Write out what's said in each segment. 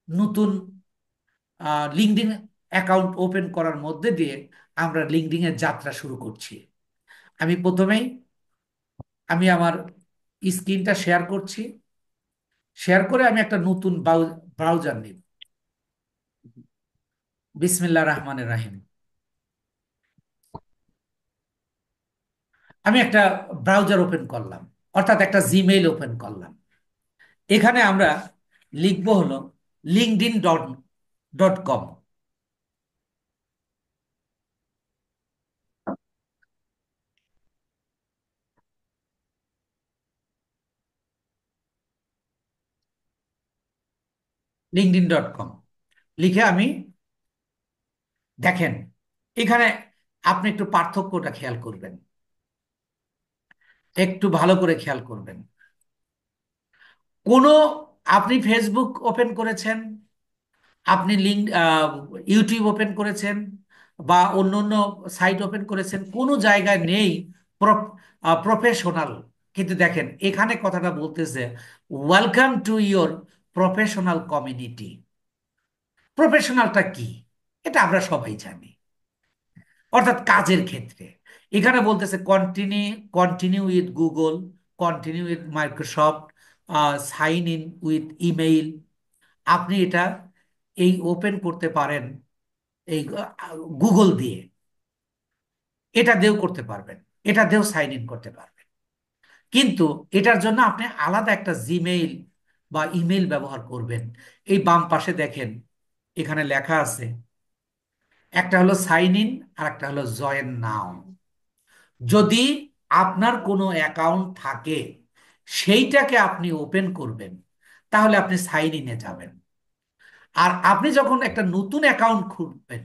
নতুন LinkedIn account open করার মধ্যে দিয়ে আমরা লিঙ্কডইন এর যাত্রা শুরু করছি। আমি প্রথমেই আমি আমার স্ক্রিনটা শেয়ার করছি। শেয়ার করে আমি একটা নতুন ব্রাউজার নিব। বিসমিল্লাহ রহমানির রাহিম। আমি একটা ব্রাউজার ওপেন করলাম, অর্থাৎ একটা জিমেইল ওপেন করলাম। এখানে আমরা লিখবো হলো linkedin.com। linkedin.com লিখে আমি, দেখেন এখানে আপনি একটু পার্থক্যটা খেয়াল করবেন, একটু ভালো করে খেয়াল করবেন। কোনো, আপনি ফেসবুক ওপেন করেছেন, আপনি ইউটিউব ওপেন করেছেন, বা অন্য অন্য সাইট ওপেন করেছেন, কোনো জায়গায় নেই প্রফেশনাল। কিন্তু দেখেন এখানে কথাটা বলতেছে, welcome to your professional community. প্রফেশনালটা কি? এটা আমরা সবাই জানি, অর্থাৎ কাজের ক্ষেত্রে। এখানে বলতেছে continue with Google, continue with Microsoft, sign in with email. আপনি এটা এই ওপেন করতে পারেন এই গুগল দিয়ে, এটা দিয়েও করতে পারবেন, এটা দিয়েও সাইন ইন করতে পারবেন। কিন্তু এটার জন্য আপনি আলাদা একটা জিমেইল বা ইমেইল ব্যবহার করবেন। এই বাম পাশে দেখেন এখানে লেখা আছে, একটা হলো সাইন ইন আর একটা হলো জয়েন নাও। যদি আপনার কোনো অ্যাকাউন্ট থাকে সেইটাকে আপনি ওপেন করবেন, তাহলে আপনি সাইন ইনে যাবেন। আর আপনি যখন একটা নতুন অ্যাকাউন্ট খুলবেন,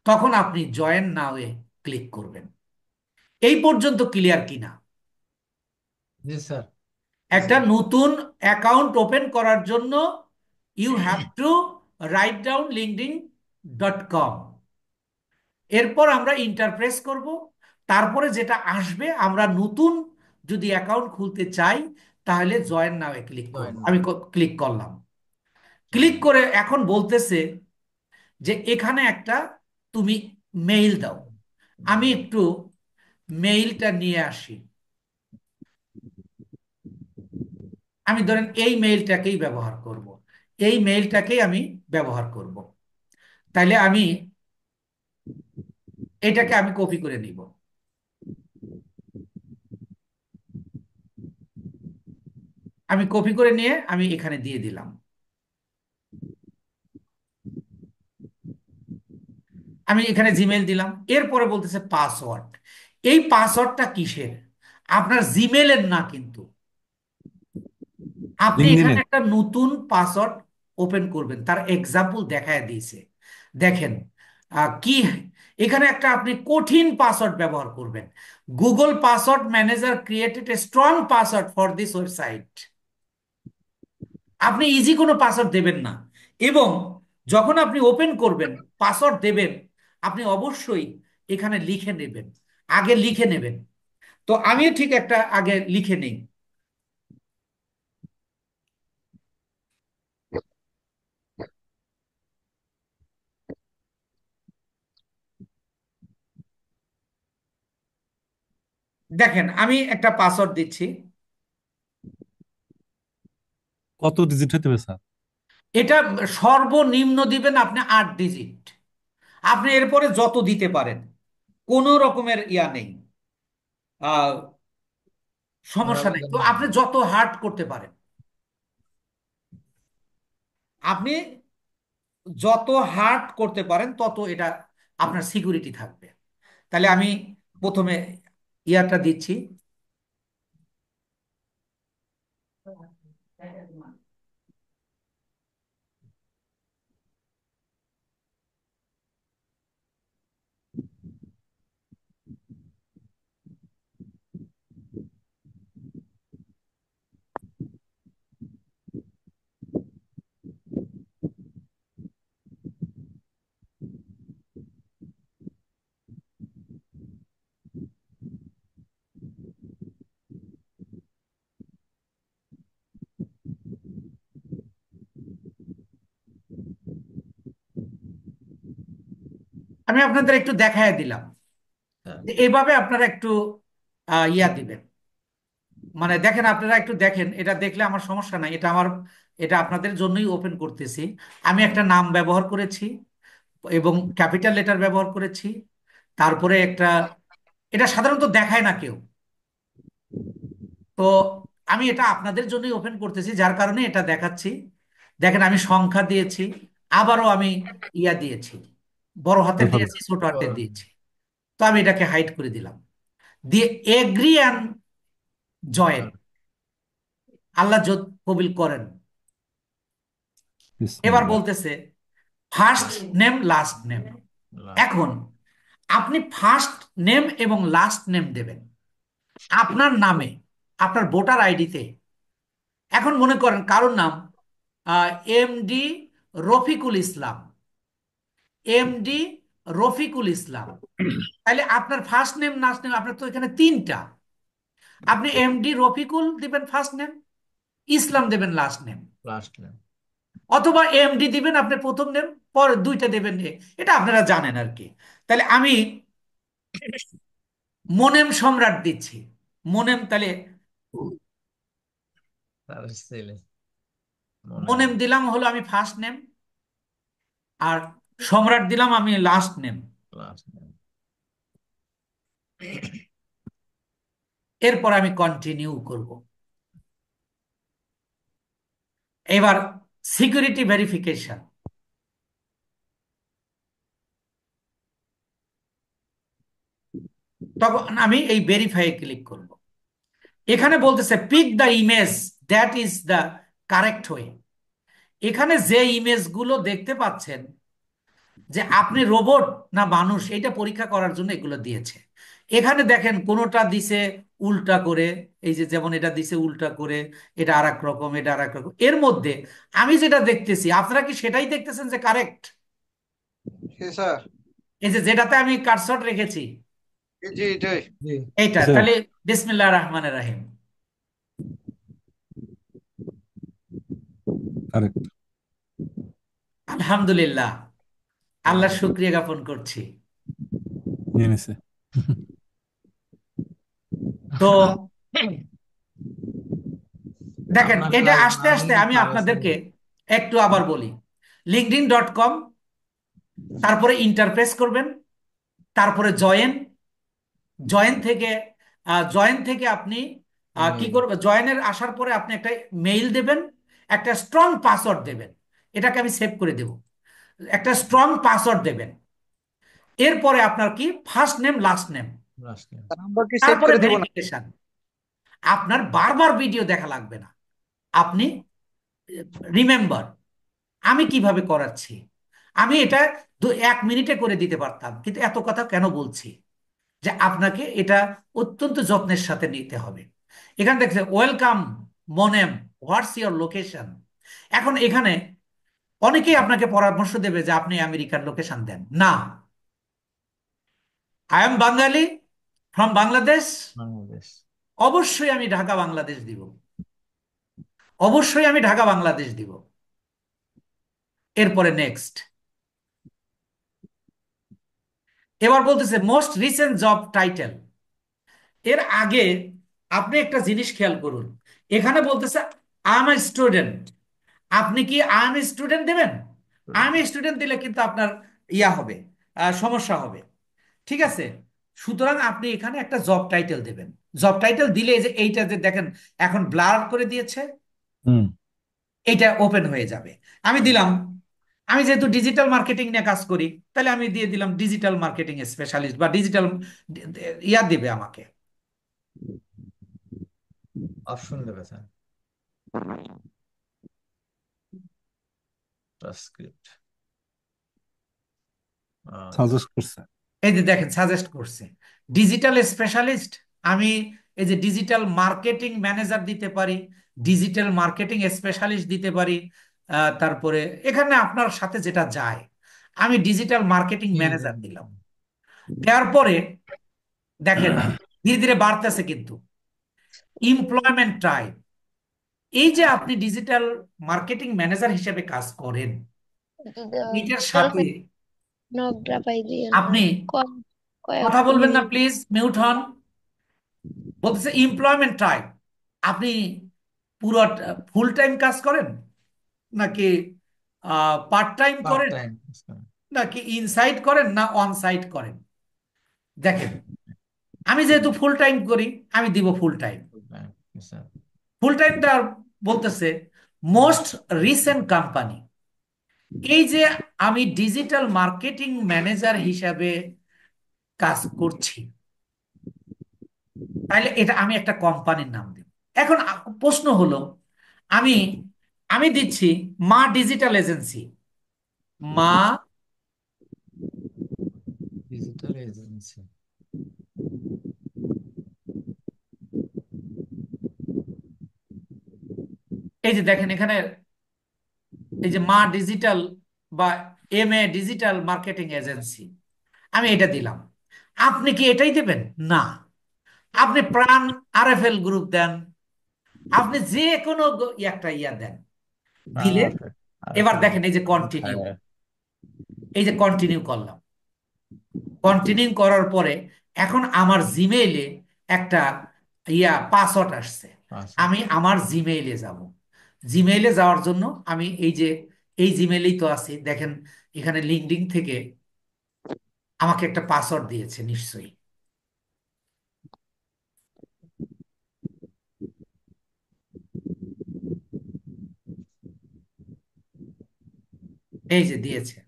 তখন আপনি জয়েন নাও এ ক্লিক করবেন। এই পর্যন্ত ক্লিয়ার কিনা? জি স্যার। জি। একটা নতুন অ্যাকাউন্ট ওপেন করার জন্য you have to write down linkedin.com। এরপর আমরা ইন্টারপ্রেস করব। তারপরে যেটা আসবে, আমরা নতুন যদি অ্যাকাউন্ট খুলতে চাই, তাহলে জয়েন নাও ক্লিক করব। জয়েন আমি নাও। ক্লিক করলাম। ক্লিক জয়েন নাও। করে এখন বলতেছে যে এখানে একটা তুমি মেইল দাও। আমি একটু মেইলটা নিয়ে আসি। আমি ধরেন এই মেইলটাকেই ব্যবহার করব, এই মেইলটাকেই আমি ব্যবহার করব। তাইলে আমি এটাকে আমি কপি করে নিব। আমি কপি করে নিয়ে আমি এখানে দিয়ে দিলাম। আমি এখানে জিমেল দিলাম, এরপরে বলতেছে পাসওয়ার্ড। এই পাসওয়ার্ডটা কিসের? আপনার জিমেলের না কিন্তু। আপনি এখানে লিঙ্কডইনের। একটা নতুন পাসওয়ার্ড ওপেন করবেন, তার এক্সাম্পল দেখায় দিয়েছে। দেখেন কি, এখানে একটা আপনি কঠিন পাসওয়ার্ড ব্যবহার করবেন। Google password manager created a strong password for this website. আপনি ইজি কোনো পাসওয়ার্ড দেবেন না। এবং যখন আপনি ওপেন করবেন, পাসওয়ার্ড দেবেন, আপনি অবশ্যই এখানে লিখে নেবেন, আগে লিখে নেবেন। তো আমিও ঠিক একটা আগে লিখে নেই। দেখেন আমি একটা পাসওয়ার্ড দিচ্ছি। কত ডিজিট হতে হবে স্যার? এটা সর্বনিম্ন দিবেন আপনি 8 ডিজিট। আপনি এরপরে যত দিতে পারেন, কোনো রকমের ইয়া নেই, আহ সমস্যা নেই। বাড়াবেন তো না। আপনি যত হার্ড করতে পারেন, আপনি যত হার্ড করতে পারেন তত এটা আপনার সিকিউরিটি থাকবে। তাহলে আমি প্রথমে ইয়ারটা দিচ্ছি। আমি আপনাদের একটু দেখায় দিলাম হ্যাঁ। যে এইভাবে আপনারা একটু ইয়া দিবেন। মানে দেখেন, আপনারা একটু দেখেন, এটা দেখলে আমার সমস্যা নাই, এটা আমার, এটা আপনাদের জন্যই ওপেন করতেছি। আমি একটা নাম ব্যবহার করেছি এবং ক্যাপিটাল লেটার ব্যবহার করেছি। তারপরে একটা, এটা সাধারণত দেখায় না কেউ, তো আমি এটা আপনাদের জন্যই ওপেন করতেছি, যার কারণে এটা দেখাচ্ছি। দেখেন, আমি সংখ্যা দিয়েছি, আবারও আমি ইয়া দিয়েছি, বড় হাতের অ্যালফাবেট। দিয়েছি, ছোট হাতের দিয়েছি। তো আমি এটাকে হাইড করে দিলাম, দিয়ে এগ্রি অ্যান্ড জয়েন। আল্লাহ কবিল করেন। এবার বিসমিল্লাহ। বলতেছে ফার্স্ট নেম লাস্ট নেম। এখন আপনি ফার্স্ট নেম এবং লাস্ট নেম দেবেন আপনার নামে, আপনার ভোটার আইডিতে। এখন মনে করেন কারোর নাম এমডি রফিকুল ইসলাম, এমডি রফিকুল ইসলাম, তাহলে আপনার ফার্স্ট নেম লাস্ট নেম আপনার তো এখানে তিনটা। আপনি এমডি রফিকুল দিবেন ফার্স্ট নেম, ইসলাম দেবেন লাস্ট নেম, লাস্ট নেম। অথবা এমডি দিবেন আপনি প্রথম নেম, পরে দুইটা দেবেন এটা আপনারা জানেন আর কি। তাহলে আমি মোনেম সম্রাট দিচ্ছি। মোনেম, তাহলে তার ছেলে মনে মোনেম দিলাম হলো আমি ফার্স্ট নেম, আর সম্রাট দিলাম আমি লাস্ট নেম। Last name. এরপর আমি কন্টিনিউ করব। এবার সিকিউরিটি ভেরিফিকেশন, তখন আমি এই ভেরিফাই ক্লিক করব। এখানে বলতেছে pick the image that is the correct way. এখানে যে ইমেজগুলো দেখতে পাচ্ছেন যে আপনি রোবট না মানুষ, এটা পরীক্ষা করার জন্য এগুলো দিয়েছে। এখানে দেখেন কোনোটা দিছে উল্টা করে, এই যে যেমন এটা দিছে উল্টা করে, এটা আর এক রকম, এটা আর এক রকম। এর মধ্যে আমি যেটা দেখতেছি আপনারা কি সেটাই দেখতেছেন যে কারেক্ট? জি স্যার। এই যে যেটাতে আমি কারসর রেখেছি জি এটাই। জি। এইটা, স্যার। তাহলে বিসমিল্লাহ রহমানের রাহিম। কারেক্ট। আলহামদুলিল্লাহ, আল্লাহ শুক্রিয়া জ্ঞাপন করছি। নিয়ে নিছে। তো দেখেন, আপনার এটা কাজ আস্তে আমি আস্তে আমি কাগজে। আপনাদেরকে একটু আবার বলি। linkedin.com, তারপরে ইন্টারফেস করবেন, তারপরে জয়েন, জয়েন থেকে জয়েন থেকে আপনি কি ইমেল। করবেন, জয়েনের আসার পরে আপনি একটা মেইল দেবেন, একটা স্ট্রং পাসওয়ার্ড দেবেন। এটাকে আমি সেভ করে দেব। একটা স্ট্রং পাসওয়ার্ড দেবেন। এরপরে আপনার কি first name last name, last name. Number কি সেভ তারপরে করে দিব না? ভেরিফিকেশন। আপনার বারবার ভিডিও দেখা লাগবে না। আপনি রিমেম্বার আমি কিভাবে করাচ্ছি, আমি এটা 1 মিনিটে করে দিতে পারতাম, কিন্তু এত কথা কেন বলছি যে আপনাকে এটা অত্যন্ত যত্নের সাথে নিতে হবে। এখানে দেখছে welcome Monem, what's your location. এখন এখানে অনেকেই আপনাকে পরামর্শ দেবে যে আপনি আমেরিকার লোকেশন দেন না। I am Bengali from Bangladesh, Bangladesh. অবশ্যই আমি ঢাকা বাংলাদেশ দিব, অবশ্যই আমি ঢাকা বাংলাদেশ দিব। এরপরে নেক্সট। এবার বলতেছে মোস্ট রিসেন্ট জব টাইটেল। এর আগে আপনি একটা জিনিস খেয়াল করুন, এখানে বলতেছে আই এম এ স্টুডেন্ট। আপনি কি আই এম এ স্টুডেন্ট দেবেন? আই এম এ স্টুডেন্ট দিলে কিন্তু আপনার ইয়া হবে, সমস্যা হবে। ঠিক আছে, সুতরাং আপনি এখানে একটা জব টাইটেল দেবেন। জব টাইটেল দিলে এই যে এইটা যে দেখেন এখন ব্লার করে দিয়েছে, হুম। এইটা ওপেন হয়ে যাবে। আমি দিলাম, আমি যেহেতু ডিজিটাল মার্কেটিং নিয়ে কাজ করি, তাহলে আমি দিয়ে দিলাম ডিজিটাল মার্কেটিং স্পেশালিস্ট বা ডিজিটাল ইয়া দিবে আমাকে। অপশন দেবে স্যার। ট্রান্সক্রিপ্ট। সাজেস্ট করছে। এই যে দেখেন সাজেস্ট করছে ডিজিটাল স্পেশালিস্ট। আমি এই যে ডিজিটাল মার্কেটিং ম্যানেজার দিতে পারি, ডিজিটাল মার্কেটিং স্পেশালিস্ট দিতে পারি। তারপরে এখানে আপনার সাথে যেটা যায়, আমি ডিজিটাল মার্কেটিং কি ম্যানেজার জানি। দিলাম। দেওয়ার পরে দেখেন ধীরে ধীরে বাড়তেছে কিন্তু এমপ্লয়মেন্ট টাইপ। এই যে আপনি ডিজিটাল মার্কেটিং ম্যানেজার হিসেবে কাজ করেন, এটার সাথে নকটা পাই দিয়ে না। আপনি কয় কয়েক কথা বলবেন না মিনিট। প্লিজ, মিউট হন। বলতেছে এমপ্লয়মেন্ট টাইপ, আপনি পুরো ফুল টাইম কাজ করেন নাকি পার্ট টাইম পার্ট করেন টাইম। নাকি ইনসাইড করেন না অন সাইট করেন। দেখেন, আমি যেহেতু ফুল টাইম করি, আমি দিব ফুল টাইম। স্যার। ফুল টাইমটা বলতেছে মোস্ট রিসেন্ট কোম্পানি। এই যে আমি ডিজিটাল মার্কেটিং ম্যানেজার হিসাবে কাজ করছি, তাহলে এটা আমি একটা কোম্পানির নাম দেব। এখন প্রশ্ন হলো, আমি আমি দিচ্ছি মা ডিজিটাল এজেন্সি। মা, ডিজিটাল এজেন্সি। এই যে দেখেন এখানে, এই যে মা ডিজিটাল বা MA ডিজিটাল মার্কেটিং এজেন্সি, আমি এটা দিলাম। আপনি কি এটাই দেবেন? না, আপনি প্রাণ RFL গ্রুপ দেন, আপনি যে কোনো একটা ইয়া দেন, দিলে এবার দেখেন এই যে কন্টিনিউ, এই যে কন্টিনিউ করলাম। কন্টিনিউ করার পরে এখন আমার জিমেইলে একটা পাসওয়ার্ড আসছে। আমি আমার জিমেইলে যাব। জিমেইলে যাওয়ার জন্য আমি এই যে এই জিমেইলেই তো আছি, দেখেন এখানে লিঙ্কডইন থেকে আমাকে একটা পাসওয়ার্ড দিয়েছে নিশ্চয়ই। এই যে দিয়েছে,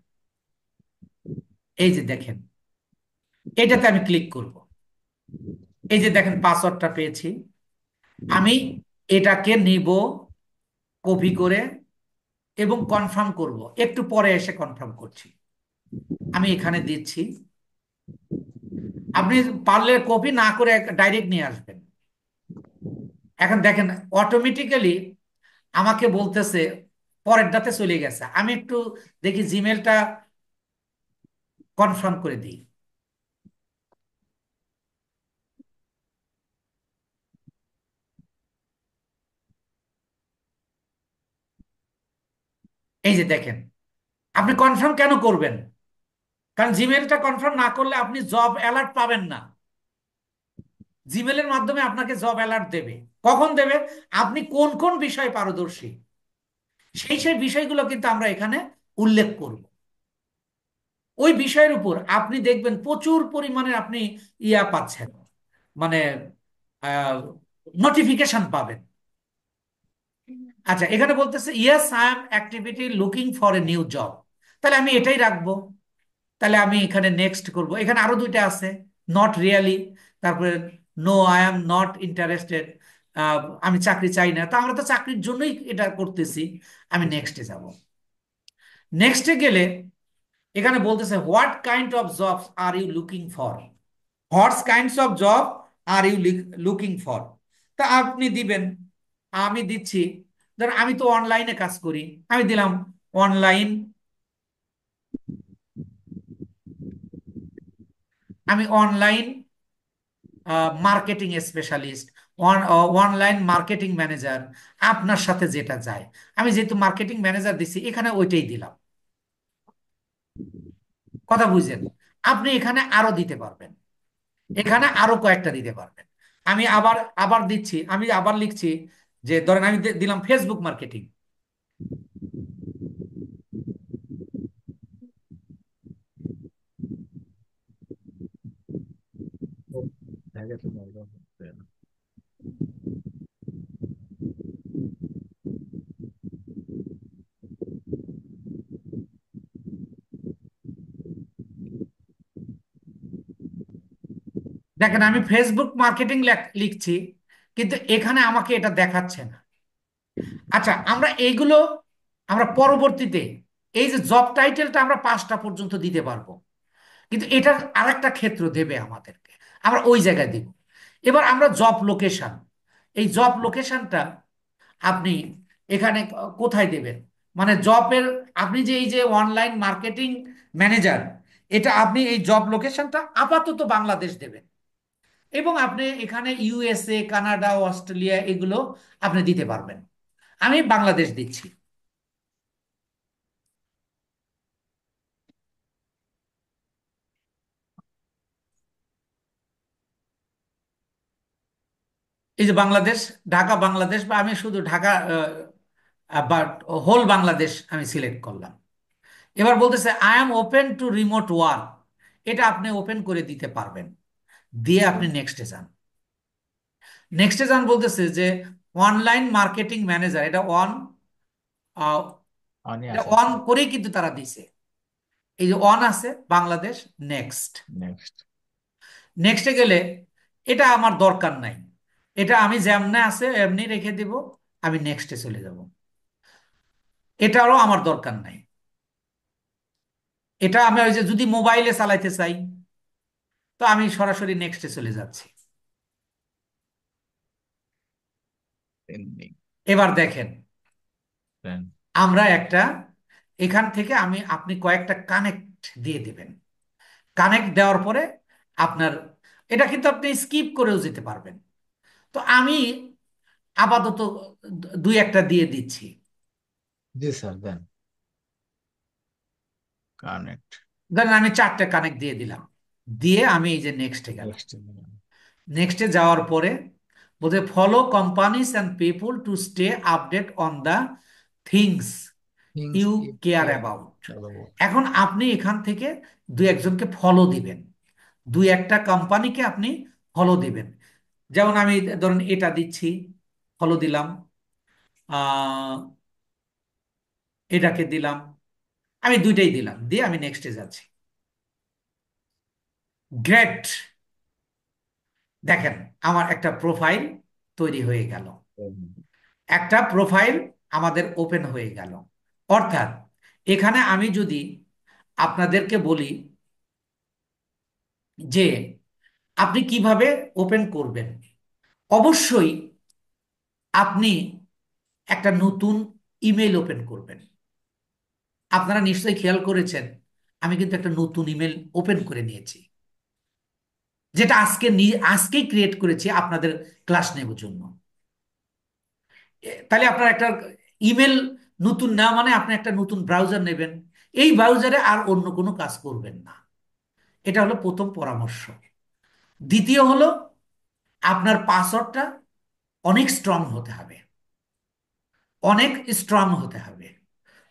এই যে দেখেন, এটাতে আমি ক্লিক করব। এই যে দেখেন পাসওয়ার্ডটা পেয়েছি। আমি এটাকে নিব, কপি করে, এবং কনফার্ম করব। একটু পরে এসে কনফার্ম করছি। আমি এখানে দিচ্ছি। আপনি পারলে কপি না করে ডাইরেক্ট নিয়ে আসবেন। এখন দেখেন অটোমেটিক্যালি আমাকে বলতেছে পরেরটাতে চলে গেছে। আমি একটু দেখি জিমেলটা কনফার্ম করে দিই। এই যে দেখেন, আপনি কনফার্ম কেন করবেন? কারণ জিমেলটা কনফার্ম না করলে আপনি জব অ্যালার্ট পাবেন না। জিমেলের মাধ্যমে আপনাকে জব অ্যালার্ট দেবে। কখন দেবে? আপনি কোন কোন বিষয়ে পারদর্শী, সেই সেই বিষয়গুলো কিন্তু আমরা এখানে উল্লেখ করব। ওই বিষয়ের উপর আপনি দেখবেন প্রচুর পরিমাণে আপনি পাচ্ছেন, মানে নোটিফিকেশন পাবেন। আচ্ছা, এখানে বলতেছে yes I am activity looking for a new job, তাহলে আমি এটাই রাখবো। তাহলে আমি এখানে নেক্সট করব। এখানে আরো দুইটা আছে, নট রিয়েলি, তারপরে no I am not interested, আমি চাকরি চাই না। তা আমরা তো চাকরির জন্যই এটা করতেছি। আমি নেক্সটে যাব। নেক্সটে গেলে এখানে বলতেছে what kind of jobs are you looking for, what's kinds of job are you looking for. তা আপনি দিবেন। আমি দিচ্ছি, ধর আমি তো অনলাইনে কাজ করি, আমি দিলাম অনলাইন। আমি online marketing specialist, online marketing manager, আপনার সাথে যেটা যায়। আমি যেহেতু মার্কেটিং ম্যানেজার দিচ্ছি, এখানে ওইটাই দিলাম। কথা বুঝছেন? আপনি এখানে আরো দিতে পারবেন, এখানে আরো কয়েকটা দিতে পারবেন। আমি আবার আবার দিচ্ছি, আমি আবার লিখছি যে ধরেন আমি দিলাম ফেসবুক মার্কেটিং। দেখেন আমি ফেসবুক মার্কেটিং লিখছি, কিন্তু এখানে আমাকে এটা দেখাচ্ছে না। আচ্ছা, আমরা এইগুলো আমরা পরবর্তীতে, এই যে জব টাইটেলটা আমরা 5টা পর্যন্ত দিতে পারবো, কিন্তু এটার আরেকটা ক্ষেত্র দেবে আমাদেরকে, আমরা ওই জায়গায় দিব। এবার আমরা জব লোকেশন, এই জব লোকেশনটা আপনি এখানে কোথায় দেবেন? মানে জবের, আপনি যে এই যে অনলাইন মার্কেটিং ম্যানেজার, এটা আপনি এই জব লোকেশনটা আপাতত বাংলাদেশ দেবেন, এবং আপনি এখানে USA, কানাডা, অস্ট্রেলিয়া এগুলো আপনি দিতে পারবেন। আমি বাংলাদেশ দিচ্ছি। এই যে বাংলাদেশ, ঢাকা বাংলাদেশ, বা আমি শুধু ঢাকা বা হোল বাংলাদেশ আমি সিলেক্ট করলাম। এবার বলতেছে I am open to remote work, এটা আপনি ওপেন করে দিতে পারবেন। দিয়ে আপনি নেক্সটে যান। নেক্সটে যান বলতেছে যে অনলাইন মার্কেটিং ম্যানেজার, এটা অন, অনই এটা আছে অন স্যার। করেই কিন্তু তারা দিছে। এই যে অন আছে বাংলাদেশ, নেক্সট। নেক্সট। নেক্সটে গেলে এটা আমার দরকার নাই, এটা আমি যেমনে আছে এমনি রেখে দিব, আমি নেক্সটে চলে যাব। এটারও আমার দরকার নাই। এটা আমি ওই যে যদি মোবাইলে চালাইতে চাই, তো আমি সরাসরি নেক্সটে চলে যাচ্ছি। পেন্ডিং। এবার দেখেন, দেন। আমরা একটা, এখান থেকে আপনি কয়েকটা কানেক্ট দিয়ে দিবেন। কানেক্ট দেওয়ার পরে আপনার, এটা কিন্তু আপনি স্কিপ করেও যেতে পারবেন। তো আমি আপাতত দুই একটা দিয়ে দিচ্ছি। জি স্যার, দেন। কানেক্ট। ধরেন আমি চারটে কানেক্ট দিয়ে দিলাম, দিয়ে আমি এই যে নেক্সটে গেলাম। নেক্সট। নেক্সটে যাওয়ার পরে বলতে follow companies and people to stay update on the things things you you care care about. About. এখন আপনি এখান থেকে দুই একজনকে ফলো দিবেন, দুই একটা কোম্পানিকে আপনি ফলো দিবেন। যেমন আমি ধরুন এটা দিচ্ছি, ফলো দিলাম, আহ এটাকে দিলাম, আমি দুইটাই দিলাম, দিয়ে আমি নেক্সটে যাচ্ছি। গ্রেট, দেখেন আমার একটা প্রোফাইল তৈরি হয়ে গেল, একটা প্রোফাইল আমাদের ওপেন হয়ে গেল। অর্থাৎ এখানে আমি যদি আপনাদেরকে বলি যে আপনি কিভাবে ওপেন করবেন, অবশ্যই আপনি একটা নতুন ইমেল ওপেন করবেন। আপনারা নিশ্চয়ই খেয়াল করেছেন, আমি কিন্তু একটা নতুন ইমেল ওপেন করে নিয়েছি, যেটা আজকেই ক্রিয়েট করেছি আপনাদের ক্লাস নেবার জন্য। তাহলে আপনার একটা ইমেল নতুন না মানে আপনি একটা নতুন ব্রাউজার নেবেন, এই ব্রাউজারে আর অন্য কোনো কাজ করবেন না। এটা হলো প্রথম পরামর্শ। দ্বিতীয় হলো আপনার পাসওয়ার্ডটা অনেক স্ট্রং হতে হবে, অনেক স্ট্রং হতে হবে।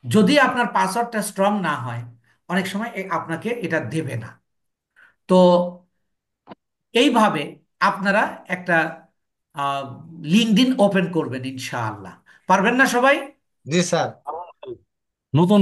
যদি আপনার পাসওয়ার্ডটা স্ট্রং না হয়, অনেক সময় আপনাকে এটা দেবে না। তো এইভাবে আপনারা একটা লিঙ্কডইন ওপেন করবেন ইনশাআল্লাহ। পারবেন না সবাই? জি স্যার। নতুন